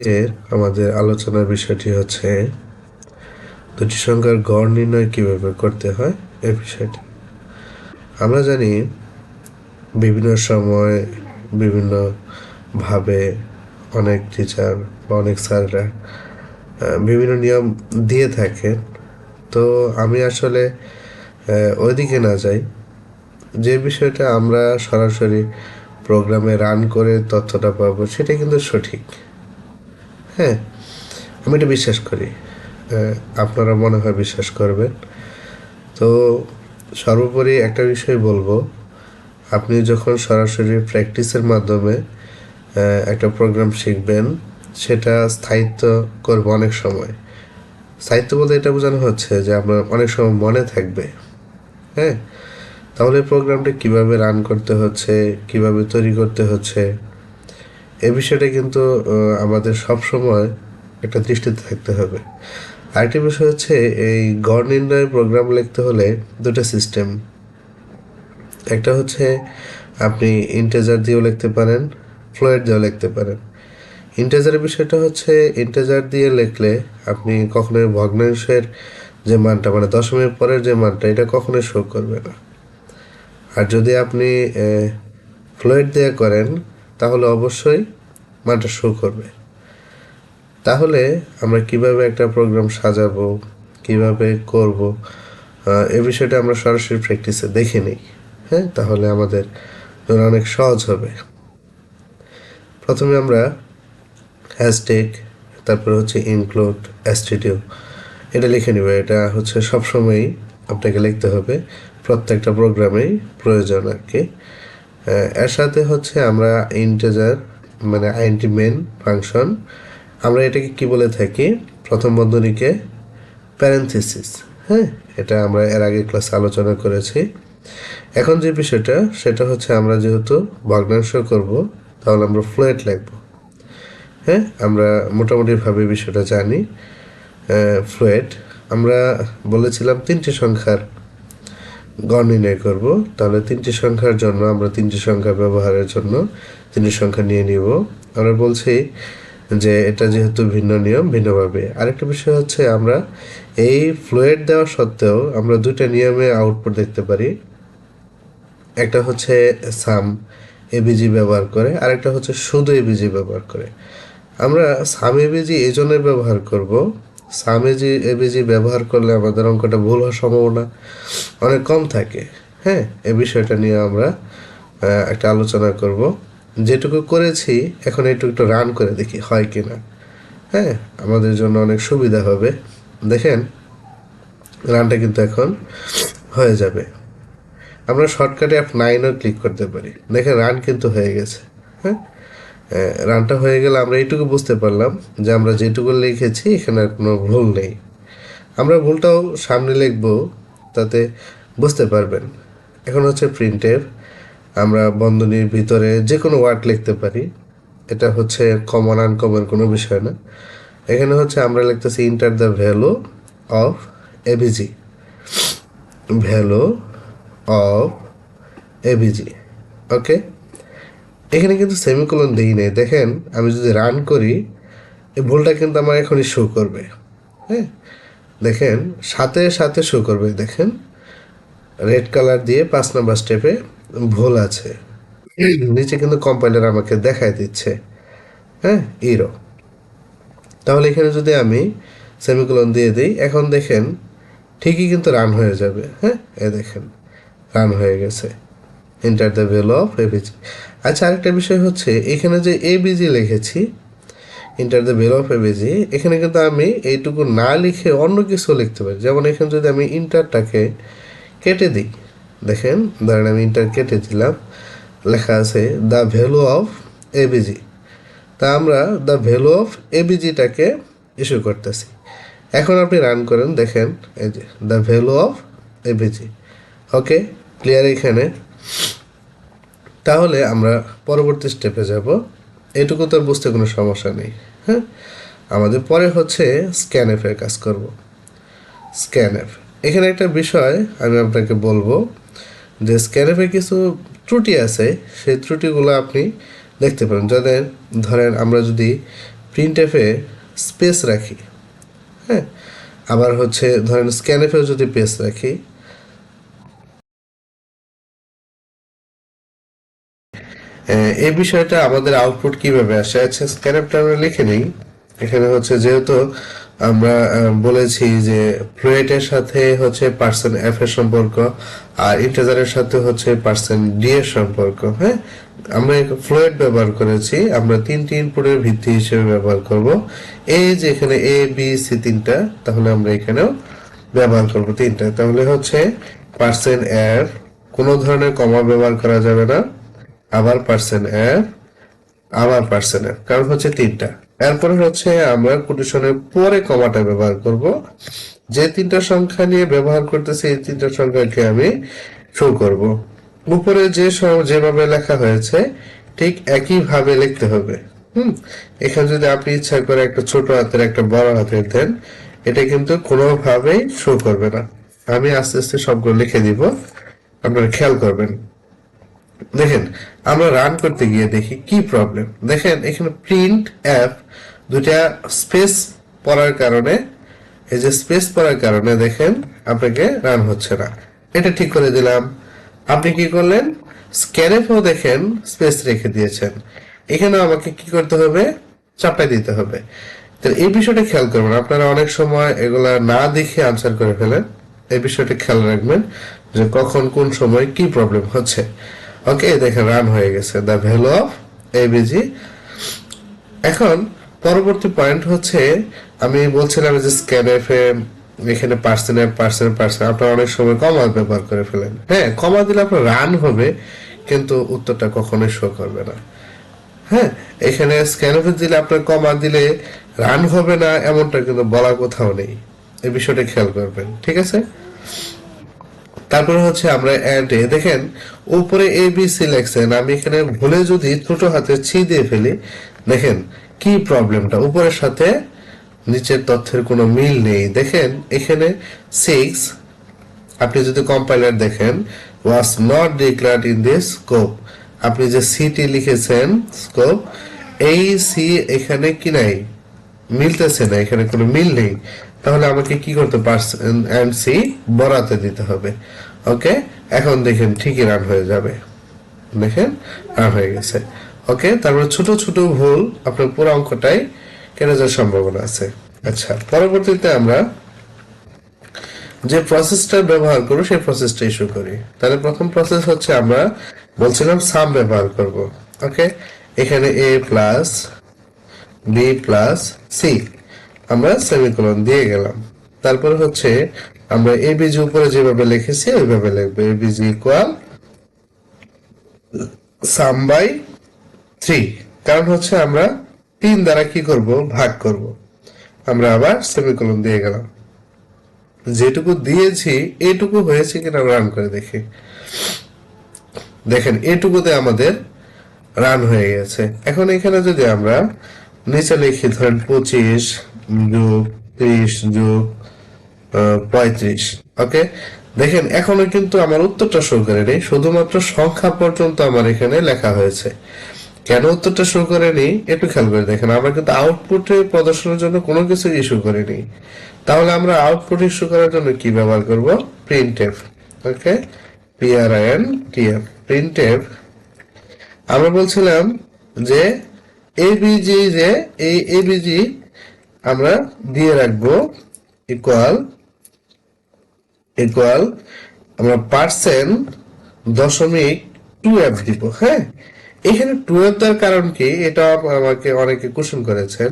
এর আমাদের আলোচনার বিষয়টি হচ্ছে দুটি সংখ্যার গড় নির্ণয় কিভাবে করতে হয় এই বিষয়টি। আমরা জানি বিভিন্ন সময় বিভিন্নভাবে অনেক টিচার বা অনেক স্যাররা বিভিন্ন নিয়ম দিয়ে থাকেন। তো আমি আসলে ওইদিকে না যাই, যে বিষয়টা আমরা সরাসরি প্রোগ্রামে রান করে তথ্যটা পাবো সেটা কিন্তু সঠিক। হ্যাঁ, আমি এটা বিশ্বাস করি, আপনারা মনে হয় বিশ্বাস করবেন। তো সর্বোপরি একটা বিষয় বলবো, আপনি যখন সরাসরি প্র্যাকটিসের মাধ্যমে একটা প্রোগ্রাম শিখবেন, সেটা স্থায়িত্ব করবে অনেক সময়। স্থায়িত্ব বলতে এটা বোঝানো হচ্ছে যে আপনার অনেক সময় মনে থাকবে। হ্যাঁ, তাহলে প্রোগ্রামটা কিভাবে রান করতে হচ্ছে, কিভাবে তৈরি করতে হচ্ছে, এ বিষয়টা কিন্তু আমাদের সব সময় একটা দৃষ্টিতে থাকতে হবে। আরেকটি বিষয় হচ্ছে, এই গড় নির্ণয়ের প্রোগ্রাম লিখতে হলে দুটো সিস্টেম। একটা হচ্ছে আপনি ইন্টেজার দিয়েও লিখতে পারেন, ফ্লোয়েট দিয়েও লিখতে পারেন। ইন্টেজারের বিষয়টা হচ্ছে, ইন্টেজার দিয়ে লিখলে আপনি কখনোই ভগ্নাংশের যে মানটা, মানে দশমের পরের যে মানটা, এটা কখনোই শো করবে না। আর যদি আপনি ফ্লোয়েট দিয়ে করেন তাহলে অবশ্যই মানটা শো করবে। তাহলে আমরা কিভাবে একটা প্রোগ্রাম সাজাবো, কিভাবে করব, এই বিষয়টা আমরা সরাসরি প্র্যাকটিসে দেখে নিই। হ্যাঁ, তাহলে আমাদের জন্য অনেক সহজ হবে। প্রথমে আমরা হ্যাশট্যাগ, তারপরে হচ্ছে ইনক্লুড stdio, এটা লিখে নিব। এটা হচ্ছে সবসময়ই আপনাকে লিখতে হবে, প্রত্যেকটা প্রোগ্রামেই প্রয়োজন আর কি। এর সাথে হচ্ছে আমরা ইন্টিজার, মানে int মেন ফাংশন, আমরা এটাকে কি বলে থাকি, প্রথম বন্ধনীকে প্যারেনথেসিস। হ্যাঁ, এটা আমরা এর আগে ক্লাসে আলোচনা করেছি। এখন যে বিষয়টা, সেটা হচ্ছে আমরা যেহেতু ভগ্নাংশ করব, তাহলে আমরা ফ্লোয়েট লিখব। হ্যাঁ, আমরা মোটামুটিভাবে বিষয়টা জানি। ফ্লোয়েট আমরা বলেছিলাম তিনটি সংখ্যার গড় নির্ণয় করব, তাহলে তিনটি সংখ্যার জন্য আমরা তিনটি সংখ্যা ব্যবহারের জন্য তিনটি সংখ্যা নিয়ে নিব। আমরা বলছি যে এটা যেহেতু ভিন্ন নিয়ম, ভিন্নভাবে। আরেকটা বিষয় হচ্ছে, আমরা এই ফ্লোয়েট দেওয়া সত্ত্বেও আমরা দুইটা নিয়মে আউটপুট দেখতে পারি। একটা হচ্ছে সাম এবিজি ব্যবহার করে, আরেকটা হচ্ছে শুধু এবিজি ব্যবহার করে। আমরা সাম এবিজি এই জন্যই ব্যবহার করব, সাম এবিজি ব্যবহার করলে আমাদের অঙ্কটা ভুল হওয়ার সম্ভাবনা অনেক কম থাকে। হ্যাঁ, এই বিষয়টা নিয়ে আমরা একটা আলোচনা করব। যেটুকু করেছি এখন একটু রান করে দেখি হয় কি না। হ্যাঁ, আমাদের জন্য অনেক সুবিধা হবে। দেখেন, রানটা কিন্তু এখন হয়ে যাবে। আমরা শর্টকাটে F9ও ক্লিক করতে পারি। দেখেন, রান কিন্তু হয়ে গেছে। হ্যাঁ, রানটা হয়ে গেলে আমরা এইটুকু বুঝতে পারলাম যে আমরা যেটুকু লিখেছি এখানে আর কোনো ভুল নেই। আমরা ভুলটাও সামনে লিখব, তাতে বুঝতে পারবেন। এখন হচ্ছে প্রিন্টএফ, আমরা বন্ধনীর ভিতরে যে কোনো ওয়ার্ড লিখতে পারি। এটা হচ্ছে কমন আনকমন কোনো বিষয় না। এখানে হচ্ছে আমরা লিখতেছি enter the value of ABG, value of ABG. Okay, এখানে কিন্তু সেমিকোলন দেই নেই। দেখেন, আমি যদি রান করি, এই ভুলটা কিন্তু আমার এখনই শো করবে। হ্যাঁ, দেখেন, সাথে সাথে শো করবে। দেখেন, রেড কালার দিয়ে 5 নম্বর স্টেপে ভুল আছে। নিচে কিন্তু কম্পাইলার আমাকে দেখায় দিচ্ছে। হ্যাঁ, ইরো। তাহলে এখানে যদি আমি সেমিকোলন দিয়ে দিই, এখন দেখেন ঠিকই কিন্তু রান হয়ে যাবে। হ্যাঁ, দেখেন রান হয়ে গেছে, enter the value of ABG. আচ্ছা, আরেকটা বিষয় হচ্ছে, এখানে যে এবিজি লিখেছি, enter the value of ABG, এখানে কিন্তু আমি এইটুকু না লিখে অন্য কিছু লিখতে পারি। যেমন এখানে যদি আমি ইন্টারটাকে কেটে দিই, দেখেন, ধরেন আমি ইন্টার কেটে দিলাম, লেখা আছে দ্য ভ্যালু অফ এবিজি। তা আমরা দ্য ভ্যালু অফ এবিজিটাকে ইস্যু করতেছি। এখন আপনি রান করেন, দেখেন এই যে the value of ABG. Okay, clear এখানে? তাহলে আমরা পরবর্তী স্টেপে যাব। এটুকু তো বুঝতে কোনো সমস্যা নেই। হ্যাঁ, আমাদের পরে হচ্ছে স্ক্যানএফের কাজ করব। স্ক্যানএফ, এখানে একটা বিষয় আমি আপনাকে বলবো যে স্ক্যানএফে কিছু ত্রুটি আছে, সেই ত্রুটিগুলো আপনি দেখতে পারেন। যাদের ধরেন আমরা যদি প্রিন্টএফে স্পেস রাখি, হ্যাঁ, আবার হচ্ছে ধরেন স্ক্যানএফেও যদি স্পেস রাখি, এই বিষয়টা আমাদের আউটপুট কিভাবে আসে। আচ্ছা, স্ক্যানএফটা আমরা লিখে নিই। এখানে হচ্ছে যেহেতু আমরা বলেছি যে ফ্লুয়েটের সাথে হচ্ছে পার্সেন্ট এফ এর সম্পর্ক আর ইন্টিজারের সাথে হচ্ছে পার্সেন্ট ডি এর সম্পর্ক, হ্যাঁ, আমরা ফ্লুয়েট ব্যবহার করেছি, আমরা তিনটি ইনপুটের ভিত্তি হিসেবে ব্যবহার করব। এই যে এখানে এ বি সি তিনটা, তাহলে আমরা এখানেও ব্যবহার করব তিনটা। তাহলে হচ্ছে পার্সেন্ট এফ, কোনো ধরনের কমা ব্যবহার করা যাবে না, আবার পার্সেন্ট এফ, আবার পার্সেন্ট এফ, কারণ হচ্ছে তিনটা। এরপরে হচ্ছে আমরা কোটেশনের পরে কমাটা ব্যবহার করব। যে তিনটা সংখ্যা নিয়ে ব্যবহার করতেছি এই তিনটা সংখ্যাকে আমি শো করব। উপরে যেভাবে লেখা হয়েছে ঠিক একই ভাবে লিখতে হবে। এখানে যদি আপনি ইচ্ছা করে একটা ছোট হাতের একটা বড় হাতের দেন, এটা কিন্তু কোনোভাবেই শো করবে না। আমি আস্তে আস্তে সবগুলো লিখে দিব, আপনারা খেয়াল করবেন। দেখেন, আমরা রান করতে গিয়ে দেখি কি প্রবলেম। দেখেন এখানে প্রিন্ট এফ দুটা স্পেস পড়ার কারণে, এই যে স্পেস পড়ার কারণে দেখেন আপনাকে রান হচ্ছে না। এটা ঠিক করে দিলাম। আপনি কি করলেন, স্ক্যানএফও দেখেন স্পেস রেখে দিয়েছেন, এখানেও আমাকে কি করতে হবে, চাপাই দিতে হবে। তো এই বিষয়টা খেয়াল করবেন। আপনারা অনেক সময় এগুলা না দেখে আনসার করে ফেলেন, এই বিষয়টা খেয়াল রাখবেন যে কখন কোন সময় কি প্রবলেম হচ্ছে। ওকে, দেখেন রান হয়ে গেছে, দ্য ভ্যালু অফ এবিজি। এখন পরবর্তী পয়েন্ট হচ্ছে, আমি বলছিলাম যে স্ক্যানএফ এ এখানে পার্সেন্ট পার্সেন্ট পার্সেন্ট আপনারা অনেক সময় কমা ব্যবহার করে ফেলেন। হ্যাঁ, কমা দিলে আপনার রান হবে কিন্তু উত্তরটা কখনোই শো করবে না। হ্যাঁ, এখানে স্ক্যানএফ দিলে আপনার কমা দিলে রান হবে না এমনটা কিন্তু বলা কোথাও নেই, এই বিষয়টা খেয়াল করবেন, ঠিক আছে। তারপরে হচ্ছে আমরা এন্ড এ, দেখেন উপরে এ বি সি লেখছেন, আমি এখানে ভুলে যদি ছোট হাতে ছি দিয়ে ফেলি, দেখেন কি প্রবলেমটা, উপরের সাথে নিচের তথ্যের কোনো মিল নেই। দেখেন এখানে 6, আপনি যদি কম্পাইলার দেখেন, was not declared in this scope, আপনি যে সিটি লিখেছেন স্কোপ, এই সি এখানে কি নাই, মিলতেছে না, এখানে কোনো মিল নেই। তাহলে আমাকে কি করতে, পার্সেন্ট এন্ড সি বরাতে দিতে হবে। ওকে, এখন দেখেন ঠিকই রান হয়ে যাবে, দেখেন রান হয়ে গেছে। ওকে, তারপরে ছোট ছোট ভুল আপনার পুরো অঙ্কটাই কেটে যাওয়ার সম্ভাবনা আছে। আচ্ছা, পরবর্তীতে আমরা যে প্রসেসটা ব্যবহার করব সেই প্রসেসটা ইস্যু করি। তাহলে প্রথম প্রসেস হচ্ছে আমরা বলছিলাম সাম ব্যবহার করব। ওকে, এখানে এ প্লাস বি প্লাস সি আমরা সেমিকোলন দিয়ে গেলাম। তারপর হচ্ছে আমরা এবিজি উপরে যেভাবে লিখেছি ওইভাবে লিখবো, এবিজি ইকুয়াল সাম বাই 3, কারণ হচ্ছে আমরা 3 দ্বারা কি করব, ভাগ করব। আমরা আবার সেমিকোলন দিয়ে গেলাম, যেটুকু দিয়েছি এটুকু হয়েছে কিনা রান করে দেখি। দেখেন এটুকুতে আমাদের রান হয়ে গেছে। এখন এখানে যদি আমরা নিচে লিখি, ধরেন 25 যোগ 30 যোগ 35, ওকে, দেখেন এখনো কিন্তু আমার উত্তরটা শো করেনি, শুধুমাত্র সংখ্যা পর্যন্ত আমার এখানে লেখা হয়েছে। কেন উত্তরটা শো করেনি একটু খেয়াল করে দেখেন, আমরা কিন্তু আউটপুটে প্রদর্শনের জন্য কোনো কিছু ইস্যু করিনি। তাহলে আমরা আউটপুট ইস্যু করার জন্য কি ব্যবহার করব, প্রিন্টএফ। ওকে, প্রিন্টএফ, প্রিন্টএফ। আমরা বলছিলাম যে এবিজি, যে এই এবিজি আমরা দিয়ে রাখবো ইকুয়াল ইকুয়াল আমরা পার্সেন্ট দশমিক 2f দিব। হ্যাঁ, এখানে 2f দেওয়ার কারণ কি, এটা আমাকে অনেকে কোশ্চেন করেছেন,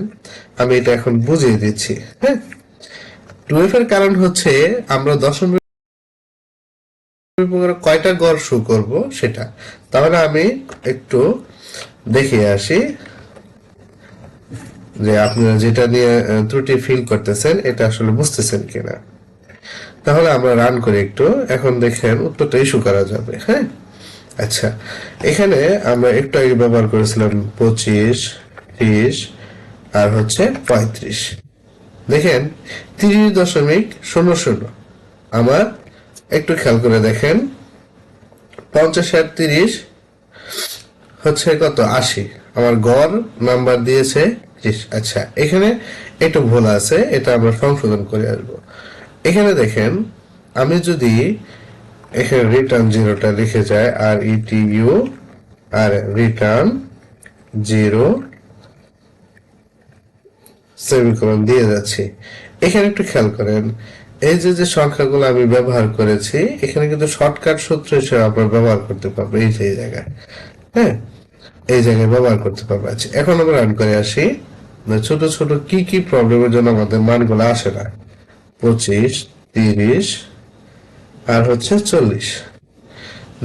আমি এটা এখন বুঝিয়ে দিচ্ছি। হ্যাঁ, 2f এর কারণ হচ্ছে আমরা দশমিক কয়টা গড় শো করব সেটা। তাহলে আমি একটু দেখে আসি যে আপনারা যেটা নিয়ে ত্রুটি ফিল করতেছেন এটা আসলে বুঝতেছেন কিনা। তাহলে আমরা রান করি একটু, এখন দেখেন উত্তরটা ইস্যু করা যাবে। হ্যাঁ, আচ্ছা, এখানে আমরা একটু আগে ব্যবহার করেছিলাম 25, 30 আর হচ্ছে 35। দেখেন 30.00 আমার একটু খেয়াল করে দেখেন, 50 আর 30 হচ্ছে কত, 80। আমার গড় নাম্বার দিয়েছে আচ্ছা, এখানে একটু ভুল আছে, এটা আমরা সংশোধন করে আসবো। এখানে দেখেন, আমি যদি এখানে রিটার্ন জিরোটা লিখে যায় আর ইটিইউ আর রিটার্ন জিরো সেমিকোলন দিয়ে যাচ্ছি। এখানে একটু খেয়াল করেন, এই যে যে সংখ্যাগুলো আমি ব্যবহার করেছি, এখানে কিন্তু শর্টকাট সূত্র হিসেবে আমরা ব্যবহার করতে পারবো এই যে এই জায়গায়। হ্যাঁ, এই জায়গায় ব্যবহার করতে পারবো। আচ্ছা, এখন আমরা রান করে আসি। ছোট ছোট কি কি প্রবলেমের জন্য আমাদের মানগুলো আসে না। 25, 30 আর হচ্ছে 40।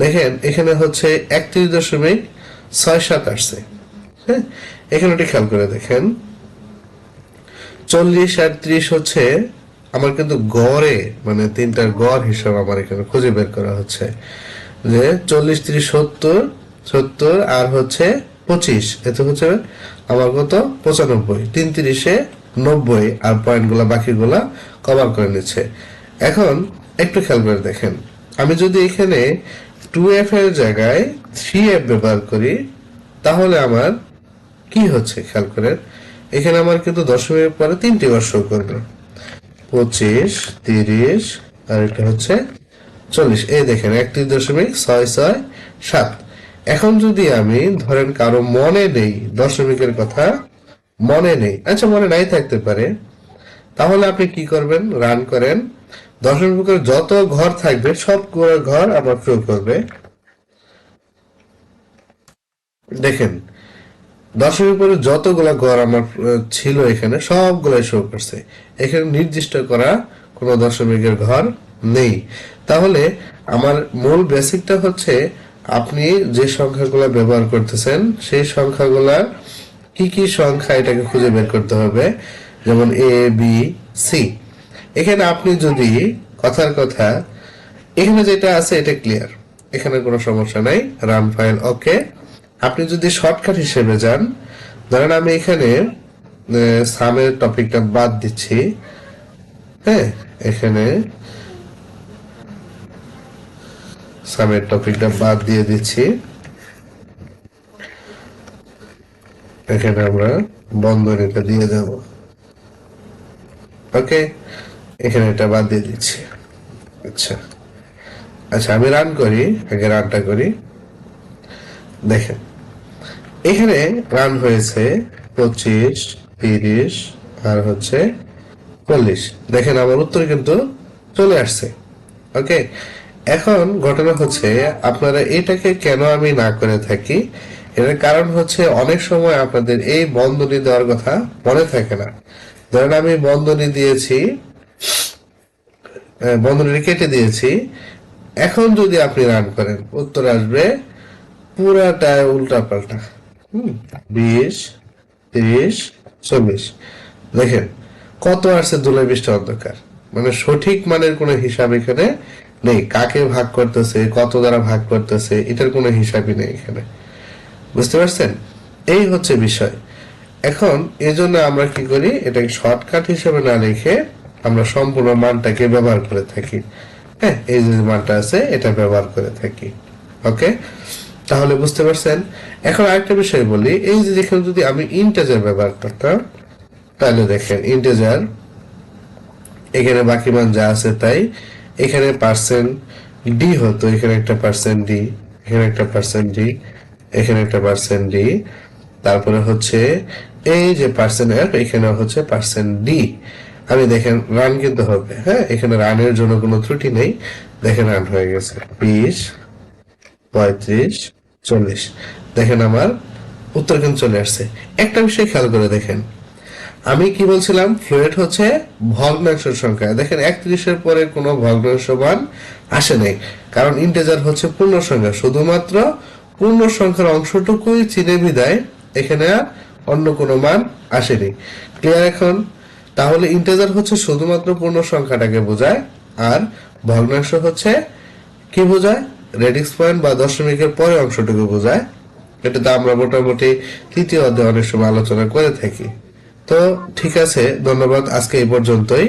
দেখেন এখানে হচ্ছে 31.67 আসছে। হ্যাঁ, এখানে একটু খেয়াল করে দেখেন, 40 আর 30 হচ্ছে আমার কিন্তু গড়ে, মানে তিনটার গড় হিসাব আমার এখানে খুঁজে বের করা হচ্ছে যে 40, 30, 70, 70 আর হচ্ছে 25, এতে হচ্ছে আমার কত 95, 3 90 আর পয়েন্টগুলা বাকিগুলা কভার করে নিচ্ছে। এখন একটু খেয়াল করে দেখেন, আমি যদি এখানে 2f এর জায়গায় 3f ব্যবহার করি তাহলে আমার কি হচ্ছে খেয়াল করেন, এখানে আমার কিন্তু দশমিকের পরে 3টি বার শো করবে, 25, 30 আর এটা হচ্ছে 40। এই দেখেন 31.667। এখন যদি আমি ধরেন কারো মনে নেই, দশমিকের কথা মনে নেই, আচ্ছা মনে নাই থাকতে পারে, তাহলে আপনি কি করবেন, রান করেন, দশমিকের যত ঘর থাকবে সবগুলো ঘর আবার শো করবে। দেখেন দশমিক পরে যতগুলা ঘর আমার ছিল এখানে সবগুলাই শো করছে, এখানে নির্দিষ্ট করা কোনো দশমিকের ঘর নেই। তাহলে আমার মূল বেসিকটা হচ্ছে আপনি যে সংখ্যাগুলো ব্যবহার করতেছেন সেই সংখ্যাগুলা কি কি সংখ্যা এটাকে খুঁজে বের করতে হবে, যেমন এ বি সি। এখানে আপনি যদি কথার কথা, এখানে যেটা আছে এটা ক্লিয়ার, এখানে কোনো সমস্যা নাই, রান ফাইল ওকে। আপনি যদি শর্টকাট হিসেবে যান, ধরেন আমি এখানে সামের টপিকটা বাদ দিচ্ছি। হ্যাঁ, এখানে সামের টপিকটা বাদ দিয়ে দিচ্ছি, এখানে আমরা বন্ধনীটা দিয়ে দেব। ওকে, এখানে এটা বাদ দিয়ে দিচ্ছি। আচ্ছা আচ্ছা, আমি রান করি, আগে রানটা করি। দেখেন এখানে রান হয়েছে 25, 30 আর হচ্ছে 40। দেখেন আমার উত্তর কিন্তু চলে আসছে। ওকে, এখন ঘটনা হচ্ছে আপনারা এটাকে কেন আমি না করে থাকি, এর কারণ হচ্ছে অনেক সময় আপনাদের এই বন্ধনী দেওয়ার কথা মনে থাকে না। ধরেন আমি বন্ধনী দিয়েছি, বন্ধনী কেটে দিয়েছি, এখন যদি আপনি রান করেন উত্তর আসবে পুরাটা উল্টা পাল্টা। 20, 30, 40। দেখেন কত আসছে ধুলাই বৃষ্টি অন্ধকার, মানে সঠিক মানের কোনো হিসাব এখানে নেই, কাকে ভাগ করতেছে, কত দ্বারা ভাগ করতেছে, এটার কোনো হিসাবই নেই এখানে। বুঝতে পারছেন, এই হচ্ছে বিষয়। এখন এই জন্য আমরা কি করি, এটাকে শর্টকাট হিসেবে না লিখে আমরা সম্পূর্ণ মানটাকে ব্যবহার করে থাকি। হ্যাঁ, এই যে মানটা আছে এটা ব্যবহার করে থাকি। ওকে, তাহলে বুঝতে পারছেন। এখন আরেকটা বিষয় বলি, এই যে যেখানে যদি আমি ইন্টিজার ব্যবহার করতাম, তাহলে দেখেন ইন্টিজার, এখানে বাকি মান যা আছে তাই, এখানে পার্সেন্ট ডি হতো, এখানে একটা পার্সেন্ট ডি, এখানে একটা পার্সেন্ট ডি, এখানে একটা পার্সেন্ট ডি, তারপরে হচ্ছে এই যে পার্সেন্ট এফ, এখানে হচ্ছে পার্সেন্ট ডি। আমি দেখেন রান কিন্তু হবে। হ্যাঁ, এখানে রানের জন্য কোনো ত্রুটি নেই। দেখেন রান হয়ে গেছে 20, 35, 40। দেখেন আমার উত্তর কিন্তু চলে আসছে। একটা বিষয় খেয়াল করে দেখেন, আমি কি বলছিলাম, ফ্লোরেট হচ্ছে ভগ্নাংশের সংখ্যা। দেখেন 31-এর পরে কোনো ভগ্নাংশ মান আসে নাই, কারণ ইন্টিজার হচ্ছে পূর্ণ সংখ্যা, শুধুমাত্র পূর্ণ সংখ্যার অংশটুকুই চিনে বিদায় এখানে আর অন্য কোনো মান আসেনি। ক্লিয়ার এখন? তাহলে ইন্টিজার হচ্ছে শুধুমাত্র পূর্ণ সংখ্যাটাকে বোঝায়, আর ভগ্নাংশ হচ্ছে কি বোঝায়, রেডিক্স পয়েন্ট বা দশমিকের পরে অংশটুকু বোঝায়। এটাতে আমরা মোটামুটি তৃতীয় অধ্যায়ে অনেক সময় আলোচনা করে থাকি। তো ঠিক আছে, ধন্যবাদ, আজকে এই পর্যন্তই।